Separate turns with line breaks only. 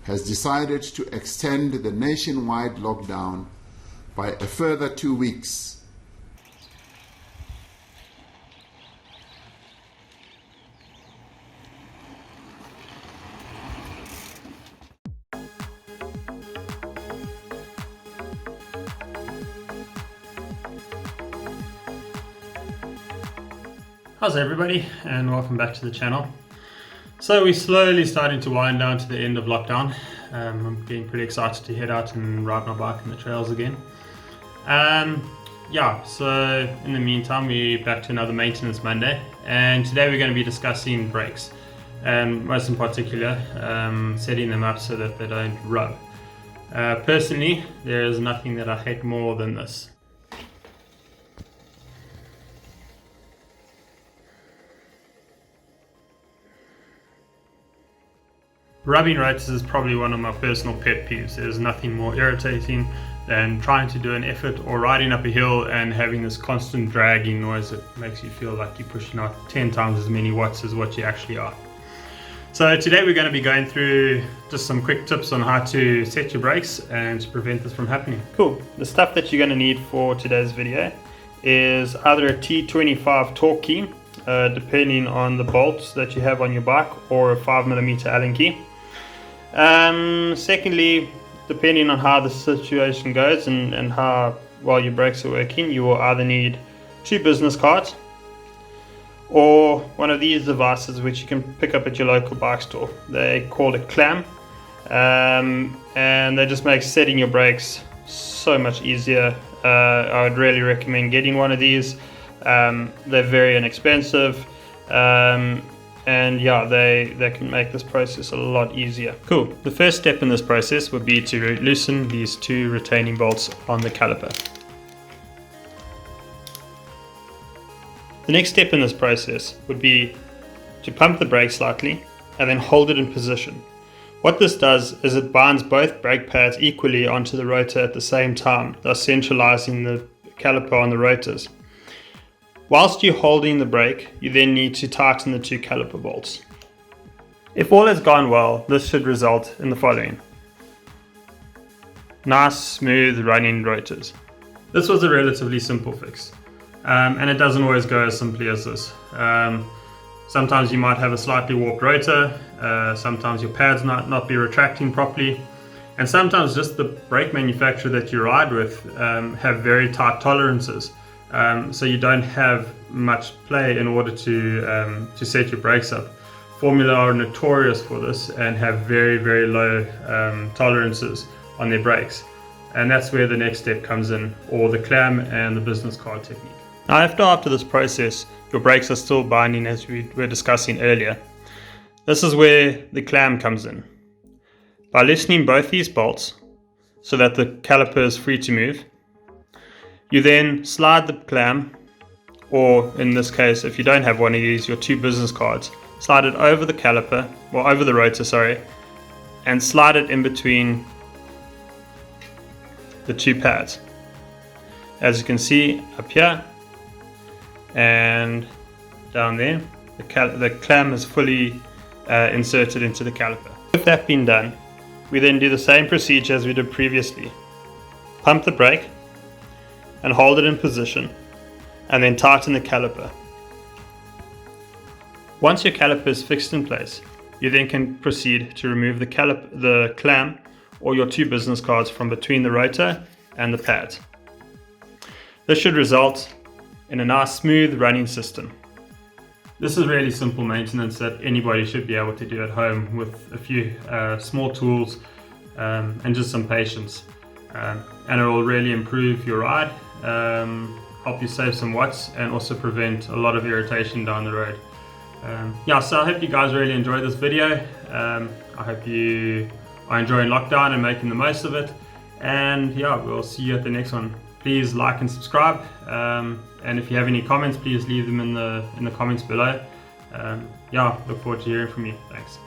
has decided to extend the nationwide lockdown by a further 2 weeks.
How's everybody, and welcome back to the channel. So we're slowly starting to wind down to the end of lockdown. I'm getting pretty excited to head out and ride my bike in the trails again. So in the meantime, we're back to another maintenance Monday, and today we're going to be discussing brakes, and most in particular setting them up so that they don't rub. Personally, there is nothing that I hate more than this. Rubbing rotors is probably one of my personal pet peeves. There's nothing more irritating than trying to do an effort or riding up a hill and having this constant dragging noise that makes you feel like you're pushing out 10 times as many watts as what you actually are. So today we're going to be going through just some quick tips on how to set your brakes and to prevent this from happening. Cool. The stuff that you're going to need for today's video is either a T25 Torx key, depending on the bolts that you have on your bike, or a 5mm Allen key. Secondly, depending on how the situation goes and how well your brakes are working, you will either need 2 business cards or one of these devices which you can pick up at your local bike store. They call it Clam, and they just make setting your brakes so much easier. I would really recommend getting one of these. They're very inexpensive, and yeah, they can make this process a lot easier. Cool. The first step in this process would be to loosen these 2 retaining bolts on the caliper. The next step in this process would be to pump the brake slightly and then hold it in position. What this does is it binds both brake pads equally onto the rotor at the same time, thus centralizing the caliper on the rotors. Whilst you're holding the brake, you then need to tighten the 2 caliper bolts. If all has gone well, this should result in the following: nice, smooth running rotors. This was a relatively simple fix, and it doesn't always go as simply as this. Sometimes you might have a slightly warped rotor, sometimes your pads might not be retracting properly, and sometimes just the brake manufacturer that you ride with have very tight tolerances. So you don't have much play in order to set your brakes up. Formula are notorious for this and have very, very low tolerances on their brakes. And that's where the next step comes in, or the Clam and the business card technique. Now, after this process, your brakes are still binding, as we were discussing earlier. This is where the Clam comes in. By loosening both these bolts so that the caliper is free to move, you then slide the Clam, or in this case, if you don't have one of these, your 2 business cards, slide it over the caliper, or over the rotor, and slide it in between the 2 pads. As you can see up here and down there, the Clam is fully inserted into the caliper. With that being done, we then do the same procedure as we did previously. Pump the brake and hold it in position, and then tighten the caliper. Once your caliper is fixed in place, you then can proceed to remove the Clam or your 2 business cards from between the rotor and the pads. This should result in a nice smooth running system. This is really simple maintenance that anybody should be able to do at home with a few small tools and just some patience. And it will really improve your ride, help you save some watts, and also prevent a lot of irritation down the road. So I hope you guys really enjoyed this video. I hope you are enjoying lockdown and making the most of it. And yeah, we'll see you at the next one. Please like and subscribe. And if you have any comments, please leave them in the comments below. Look forward to hearing from you. Thanks.